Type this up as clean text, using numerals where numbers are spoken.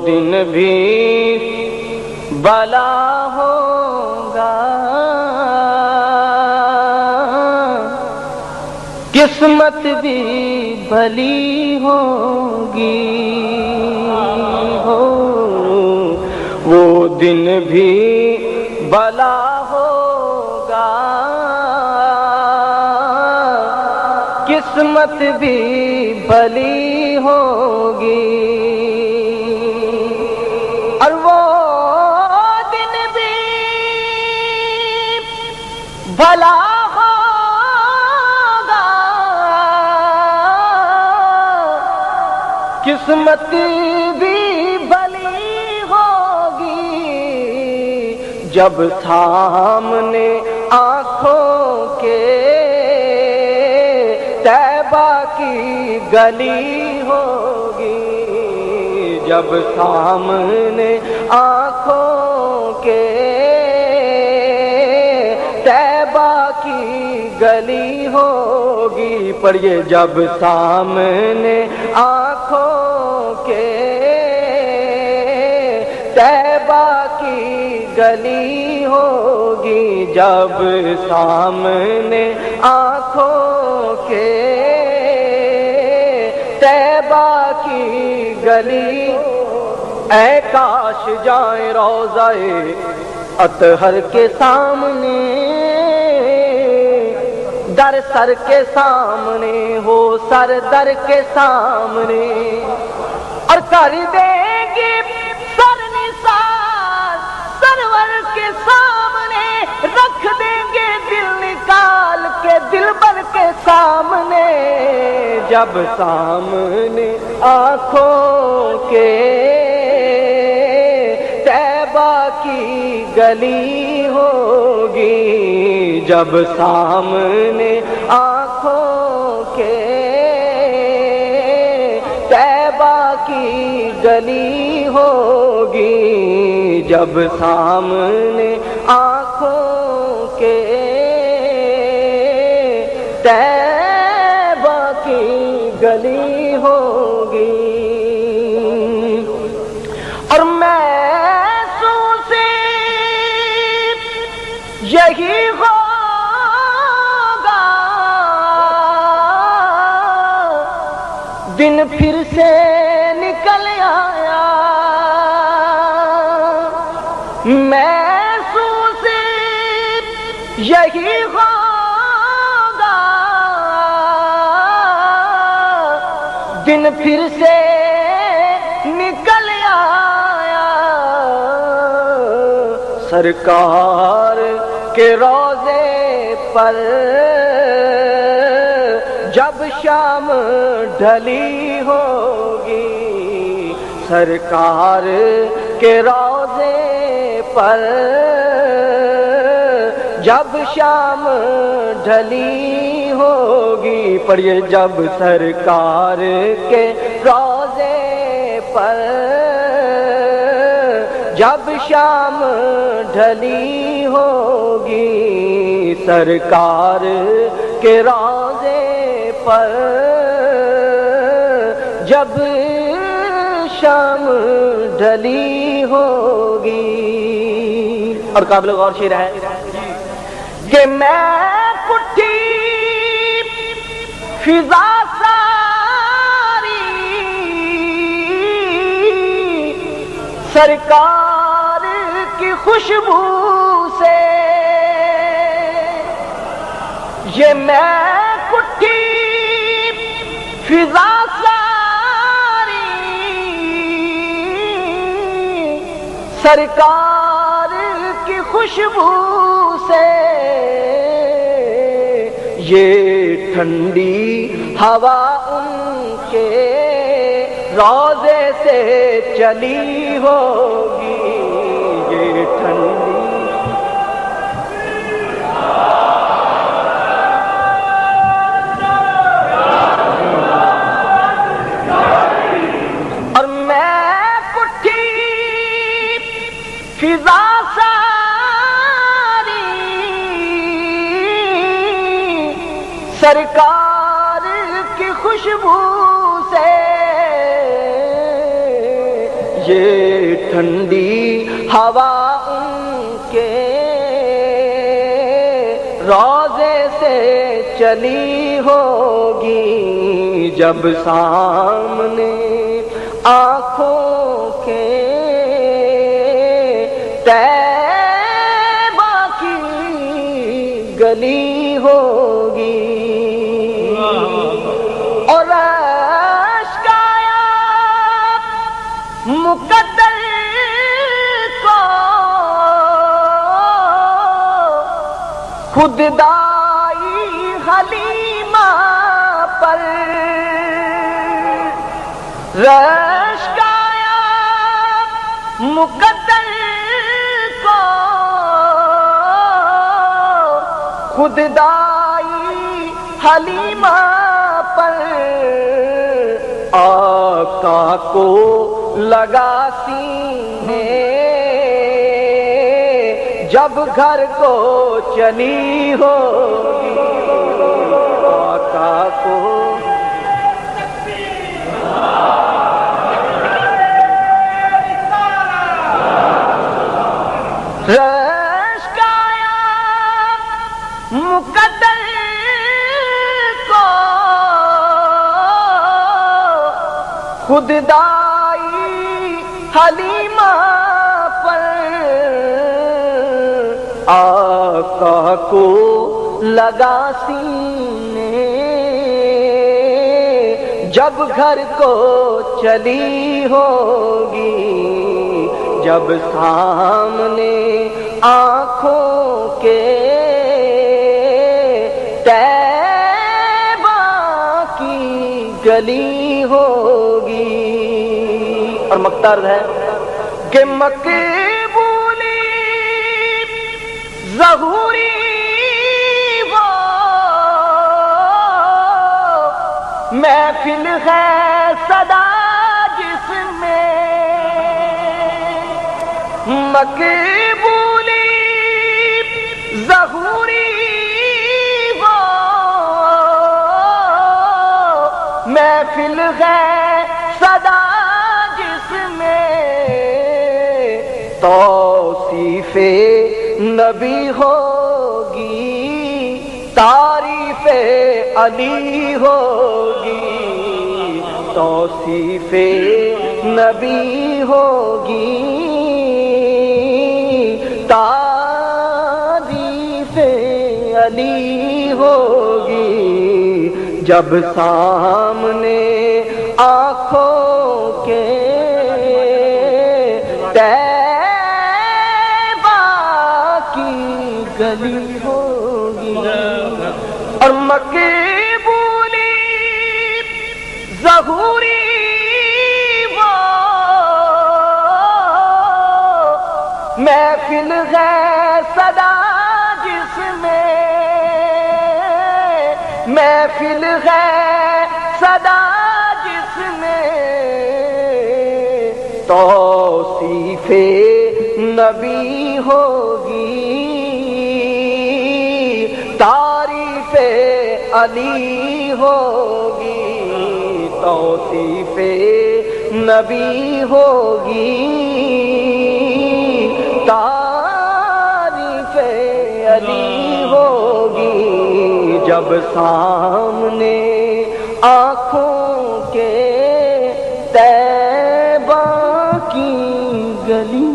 دن بھی بلا ہوگا، قسمت بھی بھلی ہوگی، وہ دن بھی بلا ہوگا، قسمت بھی بھلی ہوگی، اور وہ دن بھی بھلا ہوگا، قسمت بھی بھلی ہوگی، جب سامنے آنکھوں کے طیبہ کی گلی ہوگی، جب سامنے آنکھوں کے طیبہ کی گلی ہوگی، پڑھیے جب سامنے آنکھوں کے طیبہ کی گلی ہوگی، جب سامنے آنکھوں کے طیبہ کی گلی، اے کاش جائیں روضہ اطہر کے سامنے، در سر کے سامنے ہو، سر در کے سامنے، اور کر دیں گے سر نثار سرور کے سامنے، رکھ دیں گے دل نکال کے دلبر کے سامنے، جب سامنے آنکھوں کے طیبہ کی گلی ہوگی، جب سامنے آنکھوں کے طیبہ کی گلی ہوگی، جب سامنے آنکھوں کے طیبہ کی گلی ہوگی، اور محسوس یہی ہوگا، دن پھر سے نکل آیا، محسوس یہی ہوگا، دن پھر سے نکل آیا، سرکار کے روضے پر جب شام ڈھلی ہوگی، سرکار کے روضے پر جب شام ڈھلی ہوگی، پڑھیے جب سرکار کے روضے پر جب شام ڈھلی ہوگی، سرکار کے روضے پر جب شام ڈھلی ہوگی، اور قابل غور شعر ہے کہ میں پٹھی فضا ساری سرکار کی خوشبو سے، یہ میں پٹھی فضا ساری سرکار کی خوشبو سے، یہ ٹھنڈی ہوا ان کے روضے سے چلی ہوگی، یہ ٹھنڈی اور میں پٹھی فضا ساری سرکار کی خوشبو سے، یہ ٹھنڈی ہوا ان کے روضے سے چلی ہوگی، جب سامنے آنکھوں کے طیبہ کی گلی ہوگی، اور اشک آیا مقدر کو خود دائی حلیمہ پر، اشک آیا مقدر کو خود دائی حلیمہ پر، آقا کو لگا سینے جب گھر کو چلی ہوگی، آقا کو اشک آیا مقدر کو خود دائی حلیمہ پر، آقا کو لگا سینے جب گھر کو چلی ہوگی، جب سامنے آنکھوں کے طیبہ کی گلی ہوگی، اور مقترد ہے کہ مقبولی ظہوری وہ محفل ہے صدا جس میں، مقبولی ظہوری وہ محفل ہے صدا جس میں، توصیف نبی ہوگی تعریف علی ہوگی، توصیف نبی ہوگی تعریف علی ہوگی، جب سامنے آنکھوں کے گلی ہوگی، اور مقبولی ظہوری وہ محفل ہے صدا جس میں، محفل ہے صدا جس میں، توصیف نبی ہوگی تعریف علی ہوگی، توصیف نبی ہوگی تعریف علی ہوگی، جب سامنے آنکھوں کے طیبہ کی گلی